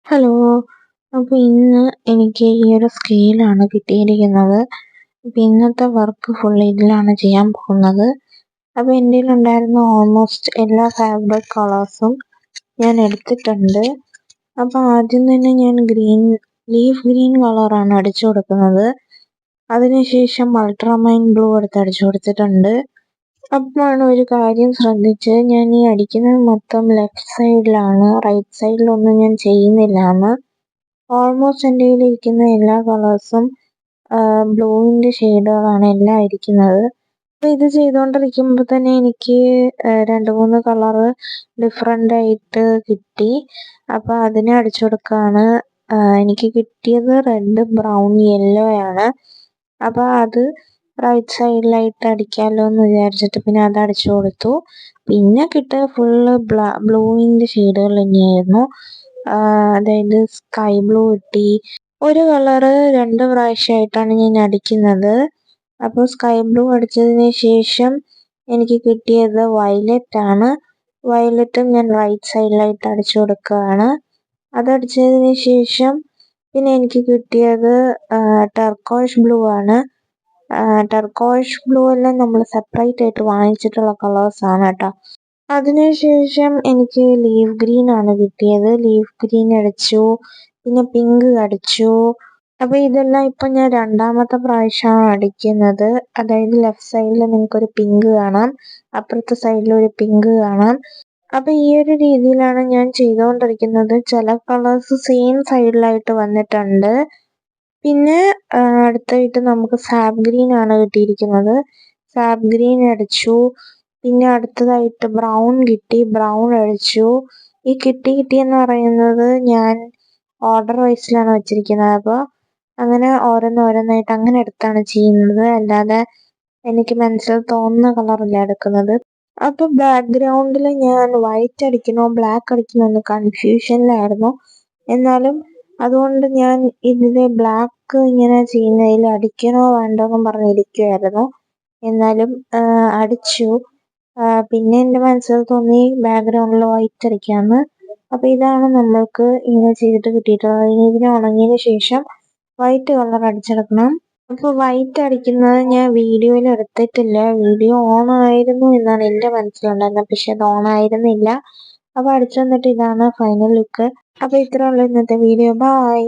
Hello. അപ്പോൾ ഇന്ന് എനിക്ക് ഈ ഒരു സ്കെയിലാണ് കിട്ടിയിരിക്കുന്നത്. അപ്പോൾ ഇന്നത്തെ വർക്ക് ഫുൾ ഇതിലാണ് ചെയ്യാൻ പോകുന്നത്. അപ്പോൾ എൻ്റെ ഉണ്ടായിരുന്ന ഓൾമോസ്റ്റ് എല്ലാ ഫാബ്രിക് കളേഴ്സും ഞാൻ എടുത്തിട്ടുണ്ട്. അപ്പോൾ ആദ്യം തന്നെ ഞാൻ ലീഫ് ഗ്രീൻ കളറാണ് അടിച്ചു കൊടുക്കുന്നത്. അതിനുശേഷം അൾട്രാമൈൻ ബ്ലൂ എടുത്ത് അടിച്ചു കൊടുത്തിട്ടുണ്ട്. അപ്പോഴാണ് ഒരു കാര്യം ശ്രദ്ധിച്ചത്, ഞാൻ ഈ അടിക്കുന്നത് മൊത്തം ലെഫ്റ്റ് സൈഡിലാണ്, റൈറ്റ് സൈഡിലൊന്നും ഞാൻ ചെയ്യുന്നില്ലാന്ന്. ഓൾമോസ്റ്റ് എൻ്റെ കയ്യിലിരിക്കുന്ന എല്ലാ കളേഴ്സും ബ്ലൂവിൻ്റെ ഷെയ്ഡുകളാണ് എല്ലാം ഇരിക്കുന്നത്. അപ്പോൾ ഇത് ചെയ്തുകൊണ്ടിരിക്കുമ്പോൾ തന്നെ എനിക്ക് 2-3 കളറ് ഡിഫറെൻ്റ് ആയിട്ട് കിട്ടി. അപ്പോൾ അതിനെ അടിച്ചു കൊടുക്കുകയാണ്. എനിക്ക് കിട്ടിയത് റെഡ്, ബ്രൗൺ, യെല്ലോ ആണ്. അപ്പോൾ അത് റൈറ്റ് സൈഡിലായിട്ട് അടിക്കാമല്ലോ എന്ന് വിചാരിച്ചിട്ട് പിന്നെ അത് അടിച്ചു കൊടുത്തു. പിന്നെ കിട്ടിയ ഫുള്ള് ബ്ലൂവിൻ്റെ ഷെയ്ഡുകൾ തന്നെയായിരുന്നു. അതായത് സ്കൈ ബ്ലൂ കിട്ടി. ഒരു കളറ് 2 പ്രാവശ്യമായിട്ടാണ് ഞാൻ അടിക്കുന്നത്. അപ്പോൾ സ്കൈ ബ്ലൂ അടിച്ചതിന് ശേഷം എനിക്ക് കിട്ടിയത് വയലറ്റ് ആണ്. വയലറ്റും ഞാൻ റൈറ്റ് സൈഡിലായിട്ട് അടിച്ചു കൊടുക്കുകയാണ്. അതടിച്ചതിന് ശേഷം പിന്നെ എനിക്ക് കിട്ടിയത് ടർക്കോഷ് ബ്ലൂ ആണ്. ടർക്കോഷ് ബ്ലൂ എല്ലാം നമ്മൾ സെപ്പറേറ്റ് ആയിട്ട് വാങ്ങിച്ചിട്ടുള്ള കളേഴ്സാണ് കേട്ടോ. അതിനുശേഷം എനിക്ക് ലീഫ് ഗ്രീൻ ആണ് കിട്ടിയത്. ലീഫ് ഗ്രീൻ അടിച്ചു, പിന്നെ പിങ്ക് അടിച്ചു. അപ്പോൾ ഇതെല്ലാം ഇപ്പം ഞാൻ 2ാമത്തെ പ്രാവശ്യമാണ് അടിക്കുന്നത്. അതായത് ലെഫ്റ്റ് സൈഡിൽ നിങ്ങൾക്കൊരു പിങ്ക് കാണാം, അപ്പുറത്തെ സൈഡിൽ ഒരു പിങ്ക് കാണാം. അപ്പോൾ ഈ ഒരു രീതിയിലാണ് ഞാൻ ചെയ്തുകൊണ്ടിരിക്കുന്നത്. ചില കളേഴ്സ് സെയിം സൈഡിലായിട്ട് വന്നിട്ടുണ്ട്. പിന്നെ അടുത്തായിട്ട് നമുക്ക് സാപ്പ് ഗ്രീൻ ആണ് കിട്ടിയിരിക്കുന്നത്. സാപ്പ് ഗ്രീൻ അടിച്ചു. പിന്നെ അടുത്തതായിട്ട് ബ്രൗൺ കിട്ടി, ബ്രൗൺ അടിച്ചു. ഈ കിട്ടിയെന്ന് പറയുന്നത് ഞാൻ ഓർഡർ വൈസിലാണ് വെച്ചിരിക്കുന്നത്. അപ്പോൾ അങ്ങനെ ഓരോന്നോരോന്നായിട്ട് അങ്ങനെ എടുത്താണ് ചെയ്യുന്നത്. അല്ലാതെ എനിക്ക് മനസ്സിൽ തോന്നുന്ന കളറല്ല എടുക്കുന്നത്. അപ്പോൾ ബാക്ക്ഗ്രൗണ്ടിൽ ഞാൻ വൈറ്റ് അടിക്കണോ ബ്ലാക്ക് അടിക്കണോ എന്ന് കൺഫ്യൂഷനിലായിരുന്നു. എന്നാലും അതുകൊണ്ട് ഞാൻ ഇതിൽ ബ്ലാക്ക് ഇങ്ങനെ ചെയ്യുന്നതിൽ അടിക്കണോ വേണ്ടോ എന്നും പറഞ്ഞിരിക്കുമായിരുന്നു. എന്നാലും അടിച്ചു. പിന്നെ എൻ്റെ മനസ്സിൽ തോന്നി ബാക്ക്ഗ്രൗണ്ടിൽ വൈറ്റ് അടിക്കാമെന്ന്. അപ്പോൾ ഇതാണ് നമ്മൾക്ക് ഇങ്ങനെ ചെയ്തിട്ട് കിട്ടിയിട്ടുള്ളത്. ഇനി ഇതിനെ ഉണങ്ങിയതിന് ശേഷം വൈറ്റ് കളർ അടിച്ചെടുക്കണം. അപ്പോൾ വൈറ്റ് അടിക്കുന്നത് ഞാൻ വീഡിയോയിൽ എടുത്തിട്ടില്ല. വീഡിയോ ഓൺ ആയിരുന്നു എന്നാണ് എൻ്റെ മനസ്സിലുണ്ടായിരുന്നത്, പക്ഷെ അത് ഓൺ ആയിരുന്നില്ല. അപ്പോൾ അടിച്ചു വന്നിട്ട് ഇതാണ് ഫൈനൽ ലുക്ക്. അപ്പോൾ ഇത്രയേ ഉള്ളൂ ഇന്നത്തെ വീഡിയോ. ബൈ.